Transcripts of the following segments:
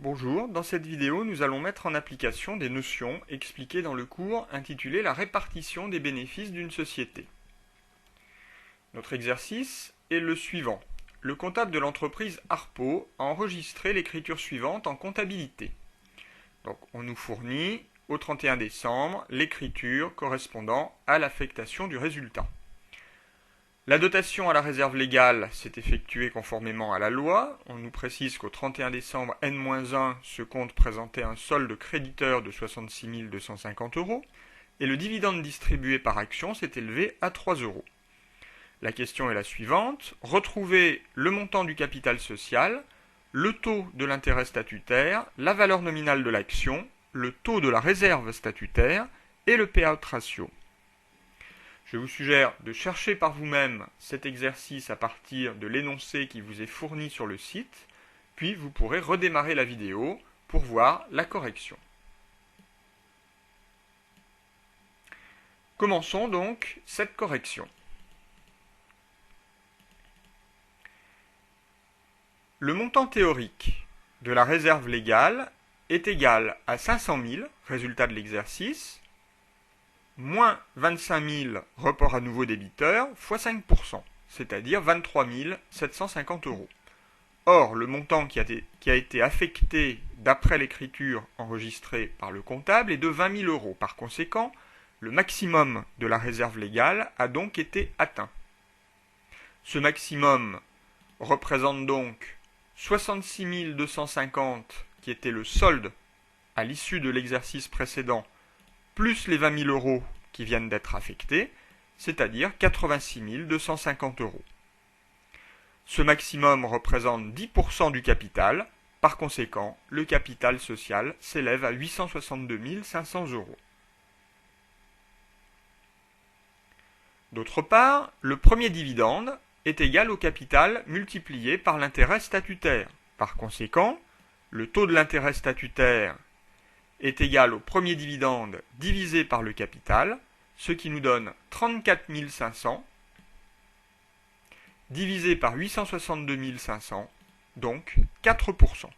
Bonjour, dans cette vidéo, nous allons mettre en application des notions expliquées dans le cours intitulé La répartition des bénéfices d'une société. Notre exercice est le suivant. Le comptable de l'entreprise Harpo a enregistré l'écriture suivante en comptabilité. Donc, on nous fournit au 31 décembre l'écriture correspondant à l'affectation du résultat. La dotation à la réserve légale s'est effectuée conformément à la loi. On nous précise qu'au 31 décembre N-1, ce compte présentait un solde créditeur de 66 250 € et le dividende distribué par action s'est élevé à 3 €. La question est la suivante. Retrouver le montant du capital social, le taux de l'intérêt statutaire, la valeur nominale de l'action, le taux de la réserve statutaire et le payout ratio. Je vous suggère de chercher par vous-même cet exercice à partir de l'énoncé qui vous est fourni sur le site, puis vous pourrez redémarrer la vidéo pour voir la correction. Commençons donc cette correction. Le montant théorique de la réserve légale est égal à 500 000, résultat de l'exercice, moins 25 000 report à nouveau débiteur, fois 5%, c'est-à-dire 23 750 €. Or, le montant qui a été affecté d'après l'écriture enregistrée par le comptable est de 20 000 €. Par conséquent, le maximum de la réserve légale a donc été atteint. Ce maximum représente donc 66 250 qui était le solde à l'issue de l'exercice précédent, plus les 20 000 € qui viennent d'être affectés, c'est-à-dire 86 250 €. Ce maximum représente 10% du capital, par conséquent, le capital social s'élève à 862 500 €. D'autre part, le premier dividende est égal au capital multiplié par l'intérêt statutaire. Par conséquent, le taux de l'intérêt statutaire est égal au premier dividende divisé par le capital, ce qui nous donne 34 500 divisé par 862 500, donc 4%.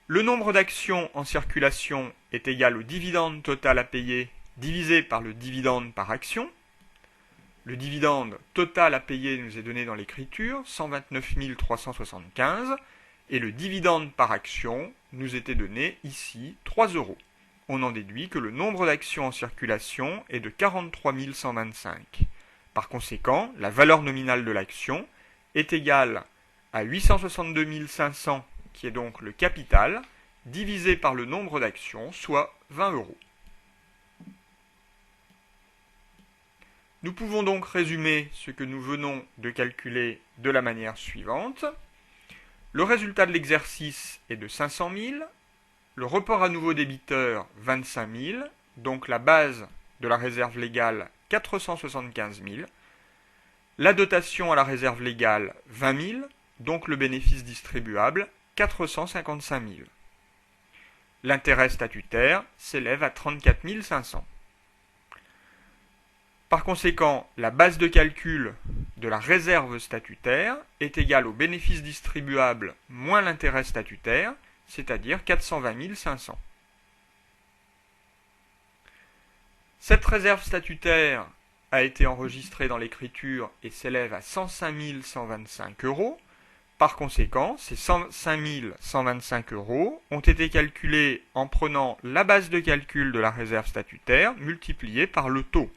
Le nombre d'actions en circulation est égal au dividende total à payer divisé par le dividende par action. Le dividende total à payer nous est donné dans l'écriture, 129 375, et le dividende par action nous était donné ici, 3 €. On en déduit que le nombre d'actions en circulation est de 43 125. Par conséquent, la valeur nominale de l'action est égale à 862 500, qui est donc le capital, divisé par le nombre d'actions, soit 20 €. Nous pouvons donc résumer ce que nous venons de calculer de la manière suivante. Le résultat de l'exercice est de 500 000, le report à nouveau débiteur 25 000, donc la base de la réserve légale 475 000, la dotation à la réserve légale 20 000, donc le bénéfice distribuable 455 000. L'intérêt statutaire s'élève à 34 500. Par conséquent, la base de calcul de la réserve statutaire est égale au bénéfice distribuable moins l'intérêt statutaire, c'est-à-dire 420 500. Cette réserve statutaire a été enregistrée dans l'écriture et s'élève à 105 125 €. Par conséquent, ces 105 125 € ont été calculés en prenant la base de calcul de la réserve statutaire multipliée par le taux.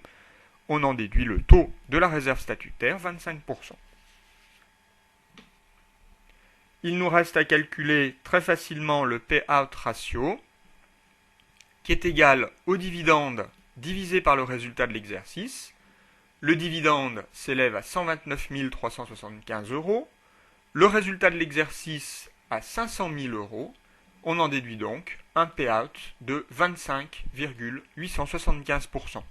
On en déduit le taux de la réserve statutaire, 25%. Il nous reste à calculer très facilement le payout ratio, qui est égal au dividende divisé par le résultat de l'exercice. Le dividende s'élève à 129 375 €, le résultat de l'exercice à 500 000 €. On en déduit donc un payout de 25,875%.